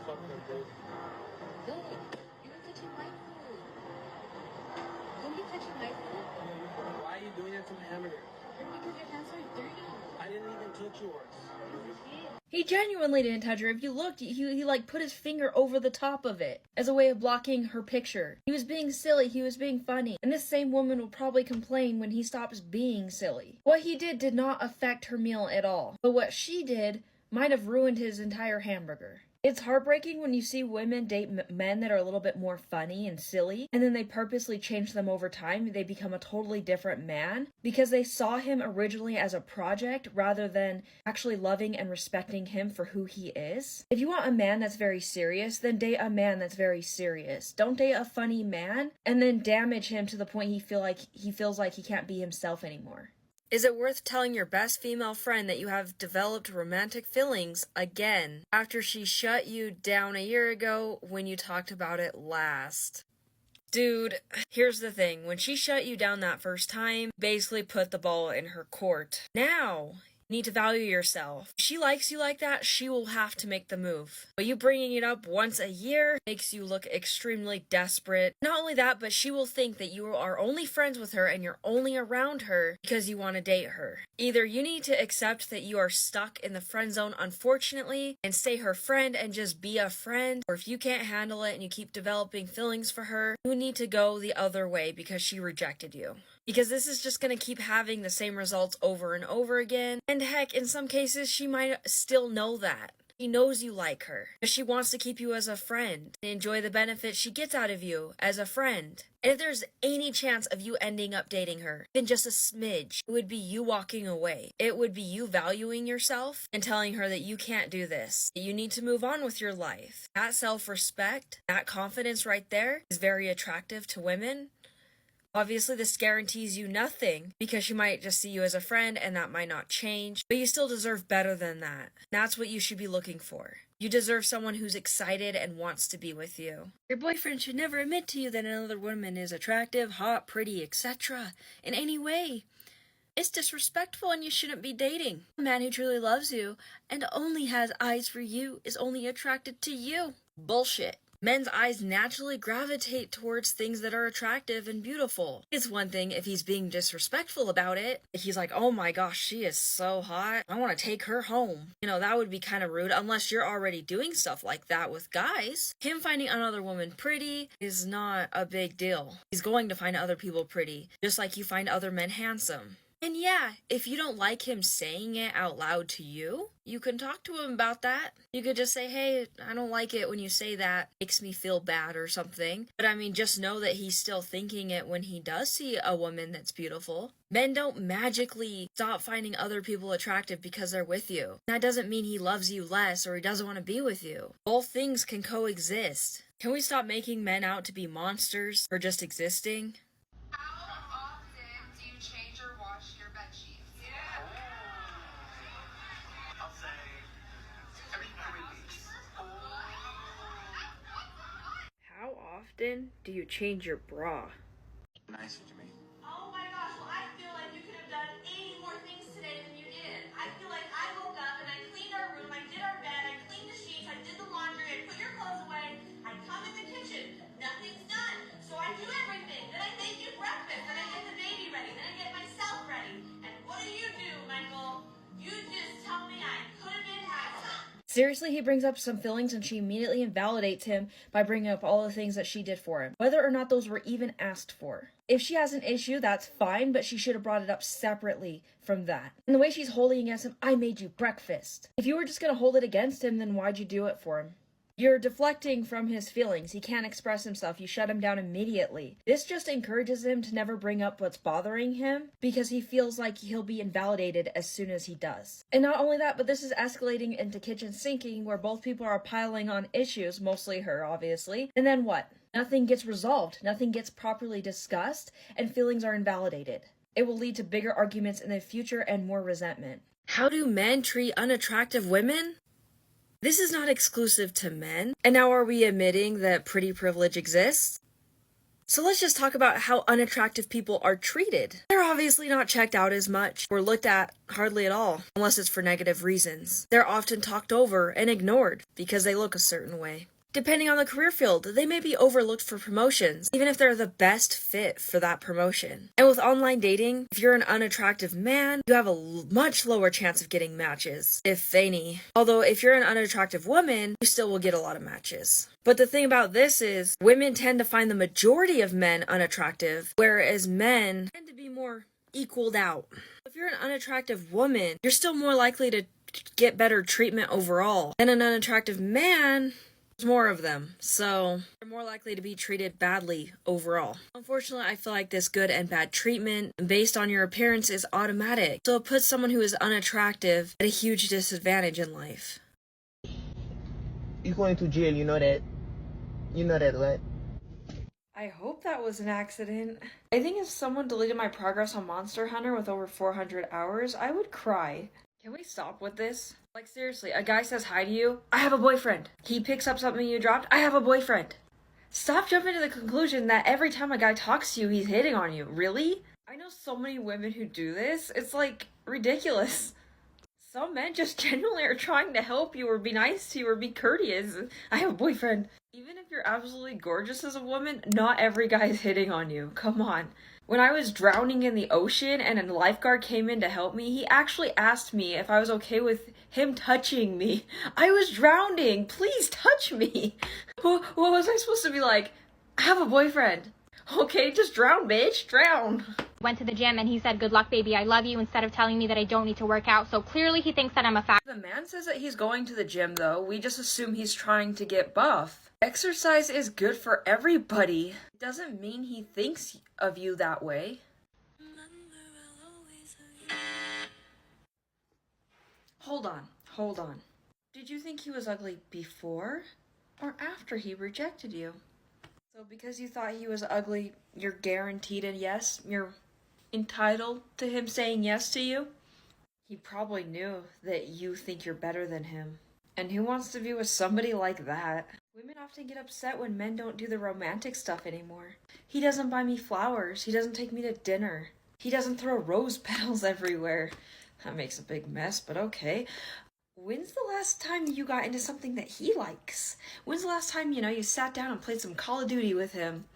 fuck them, dude. Good. You're touching my food. Don't be touching my food. Why are you doing that to my hamburger? Because your hands are dirty. I didn't even touch yours. He genuinely didn't touch her. If you looked, he like put his finger over the top of it as a way of blocking her picture. He was being silly, he was being funny. And this same woman will probably complain when he stops being silly. What he did not affect her meal at all. But what she did might have ruined his entire hamburger. It's heartbreaking when you see women date men that are a little bit more funny and silly, and then they purposely change them over time. They become a totally different man because they saw him originally as a project rather than actually loving and respecting him for who he is. If you want a man that's very serious, then date a man that's very serious. Don't date a funny man and then damage him to the point he feels like he can't be himself anymore. Is it worth telling your best female friend that you have developed romantic feelings again after she shut you down a year ago when you talked about it last? Dude, here's the thing. When she shut you down that first time, basically put the ball in her court. Now, you need to value yourself. If she likes you like that, she will have to make the move. But you bringing it up once a year makes you look extremely desperate. Not only that, but she will think that you are only friends with her and you're only around her because you want to date her. Either you need to accept that you are stuck in the friend zone, unfortunately, and stay her friend and just be a friend. Or if you can't handle it and you keep developing feelings for her, you need to go the other way because she rejected you. Because this is just going to keep having the same results over and over again. And heck, in some cases, she might still know that. She knows you like her. But she wants to keep you as a friend and enjoy the benefits she gets out of you as a friend. And if there's any chance of you ending up dating her, then just a smidge, it would be you walking away. It would be you valuing yourself and telling her that you can't do this. You need to move on with your life. That self-respect, that confidence right there is very attractive to women. Obviously, this guarantees you nothing because she might just see you as a friend and that might not change, but you still deserve better than that. That's what you should be looking for. You deserve someone who's excited and wants to be with you. Your boyfriend should never admit to you that another woman is attractive, hot, pretty, etc. in any way. It's disrespectful and you shouldn't be dating. A man who truly loves you and only has eyes for you is only attracted to you. Bullshit. Men's eyes naturally gravitate towards things that are attractive and beautiful. It's one thing if he's being disrespectful about it. If he's like, oh my gosh, she is so hot, I want to take her home. You know, that would be kind of rude unless you're already doing stuff like that with guys. Him finding another woman pretty is not a big deal. He's going to find other people pretty, just like you find other men handsome. And yeah, if you don't like him saying it out loud to you, you can talk to him about that. You could just say, hey, I don't like it when you say that. It makes me feel bad or something. But I mean, just know that he's still thinking it when he does see a woman that's beautiful. Men don't magically stop finding other people attractive because they're with you. That doesn't mean he loves you less or he doesn't want to be with you. Both things can coexist. Can we stop making men out to be monsters for just existing? How often do you change your bra? Nice to me. Oh my gosh, well I feel like you could have done 80 more things today than you did. I feel like I woke up and I cleaned our room, I did our bed, I cleaned the sheets, I did the laundry, I put your clothes away, I come in the kitchen, nothing's done. So I do everything. Then I make you breakfast, then I get the baby ready, then I get myself ready. And what do, Michael? You just tell me I could have been happier. Seriously, he brings up some feelings and she immediately invalidates him by bringing up all the things that she did for him, whether or not those were even asked for. If she has an issue, that's fine, but she should have brought it up separately from that. And the way she's holding against him, I made you breakfast. If you were just going to hold it against him, then why'd you do it for him? You're deflecting from his feelings. He can't express himself. You shut him down immediately. This just encourages him to never bring up what's bothering him because he feels like he'll be invalidated as soon as he does. And not only that, but this is escalating into kitchen sinking where both people are piling on issues, mostly her, obviously. And then what? Nothing gets resolved. Nothing gets properly discussed, and feelings are invalidated. It will lead to bigger arguments in the future and more resentment. How do men treat unattractive women? This is not exclusive to men. And now are we admitting that pretty privilege exists? So let's just talk about how unattractive people are treated. They're obviously not checked out as much or looked at hardly at all, unless it's for negative reasons. They're often talked over and ignored because they look a certain way. Depending on the career field, they may be overlooked for promotions, even if they're the best fit for that promotion. And with online dating, if you're an unattractive man, you have a much lower chance of getting matches, if any. Although if you're an unattractive woman, you still will get a lot of matches. But the thing about this is, women tend to find the majority of men unattractive, whereas men tend to be more equaled out. If you're an unattractive woman, you're still more likely to get better treatment overall. And an unattractive man, there's more of them, so they're more likely to be treated badly overall. Unfortunately, I feel like this good and bad treatment based on your appearance is automatic, so it puts someone who is unattractive at a huge disadvantage in life. You're going to jail, you know that. You know that, right? I hope that was an accident. I think if someone deleted my progress on Monster Hunter with over 400 hours, I would cry. Can we stop with this? Like seriously, a guy says hi to you, I have a boyfriend. He picks up something you dropped, I have a boyfriend. Stop jumping to the conclusion that every time a guy talks to you, he's hitting on you. Really? I know so many women who do this. It's like ridiculous. Some men just genuinely are trying to help you or be nice to you or be courteous. I have a boyfriend. Even if you're absolutely gorgeous as a woman, not every guy is hitting on you. Come on. When I was drowning in the ocean and a lifeguard came in to help me, he actually asked me if I was okay with him touching me. I was drowning. Please touch me. What was I supposed to be like? I have a boyfriend. Okay, just drown, bitch. Drown. Went to the gym and he said, "Good luck, baby, I love you," instead of telling me that I don't need to work out. So clearly he thinks that I'm a fat. The man says that he's going to the gym though. We just assume he's trying to get buff. Exercise is good for everybody. It doesn't mean he thinks of you that way. Hold on. Did you think he was ugly before or after he rejected you? So because you thought he was ugly, you're guaranteed a yes? You're entitled to him saying yes to you? He probably knew that you think you're better than him. And who wants to be with somebody like that? Women often get upset when men don't do the romantic stuff anymore. He doesn't buy me flowers. He doesn't take me to dinner. He doesn't throw rose petals everywhere. That makes a big mess, but okay. When's the last time you got into something that he likes? When's the last time, you sat down and played some Call of Duty with him?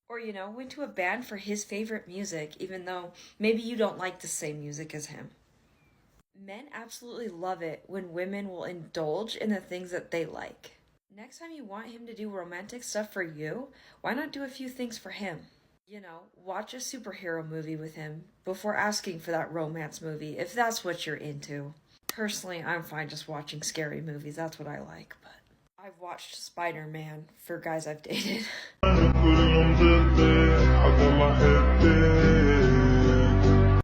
Or, went to a band for his favorite music, even though maybe you don't like the same music as him. Men absolutely love it when women will indulge in the things that they like. Next time you want him to do romantic stuff for you, why not do a few things for him? Watch a superhero movie with him before asking for that romance movie, if that's what you're into. Personally, I'm fine just watching scary movies, that's what I like, but I've watched Spider-Man for guys I've dated.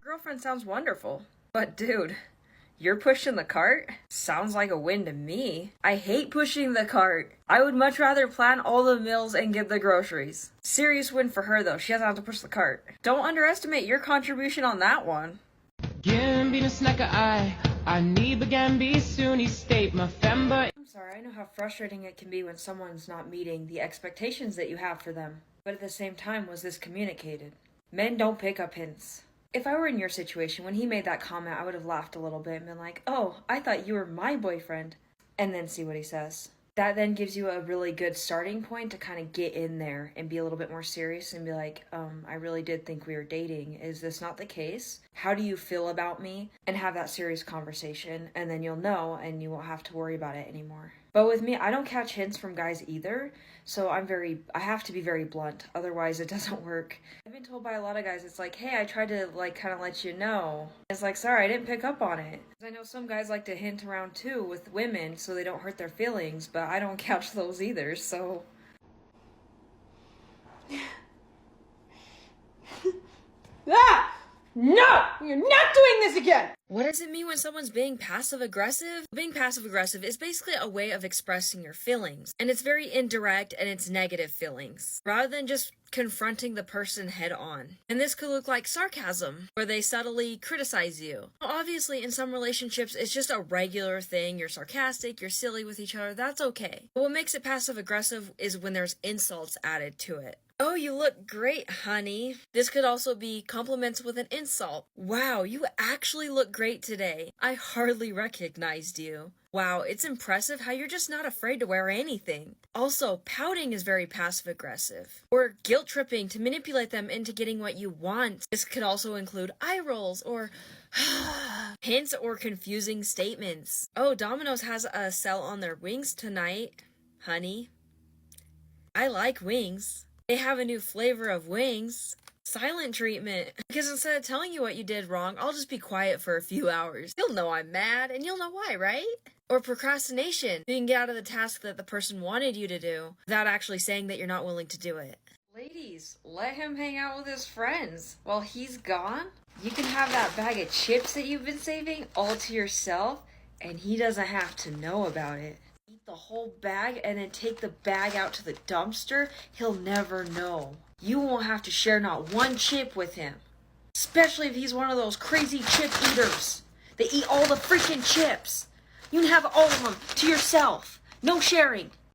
Girlfriend sounds wonderful, but dude, you're pushing the cart? Sounds like a win to me. I hate pushing the cart. I would much rather plan all the meals and get the groceries. Serious win for her though, she doesn't have to push the cart. Don't underestimate your contribution on that one. I'm sorry, I know how frustrating it can be when someone's not meeting the expectations that you have for them. But at the same time, was this communicated? Men don't pick up hints. If I were in your situation, when he made that comment, I would have laughed a little bit and been like, "Oh, I thought you were my boyfriend." And then see what he says. That then gives you a really good starting point to kind of get in there and be a little bit more serious and be like, I really did think we were dating. Is this not the case? How do you feel about me? And have that serious conversation, and then you'll know and you won't have to worry about it anymore. But with me, I don't catch hints from guys either, so I have to be very blunt, otherwise it doesn't work. I've been told by a lot of guys, it's like, "Hey, I tried to kind of let you know." It's like, sorry, I didn't pick up on it. I know some guys like to hint around too with women so they don't hurt their feelings, but I don't catch those either, so. Ah! No! You're not doing this again! What does it mean when someone's being passive-aggressive? Being passive-aggressive is basically a way of expressing your feelings, and it's very indirect and it's negative feelings, rather than just confronting the person head on. And this could look like sarcasm, where they subtly criticize you. Obviously, in some relationships, it's just a regular thing. You're sarcastic, you're silly with each other, that's okay. But what makes it passive-aggressive is when there's insults added to it. Oh, you look great, honey. This could also be compliments with an insult. Wow, you actually look great today. I hardly recognized you. Wow, it's impressive how you're just not afraid to wear anything. Also, pouting is very passive-aggressive. Or guilt-tripping to manipulate them into getting what you want. This could also include eye rolls or hints or confusing statements. Oh, Domino's has a sale on their wings tonight, honey. I like wings. They have a new flavor of wings. Silent treatment. Because instead of telling you what you did wrong, I'll just be quiet for a few hours. You'll know I'm mad, and you'll know why, right? Or procrastination. You can get out of the task that the person wanted you to do without actually saying that you're not willing to do it. Ladies, let him hang out with his friends. While he's gone, you can have that bag of chips that you've been saving all to yourself, and he doesn't have to know about it. Eat the whole bag and then take the bag out to the dumpster. He'll never know. You won't have to share not one chip with him. Especially if he's one of those crazy chip eaters. They eat all the freaking chips. You can have all of them to yourself. No sharing.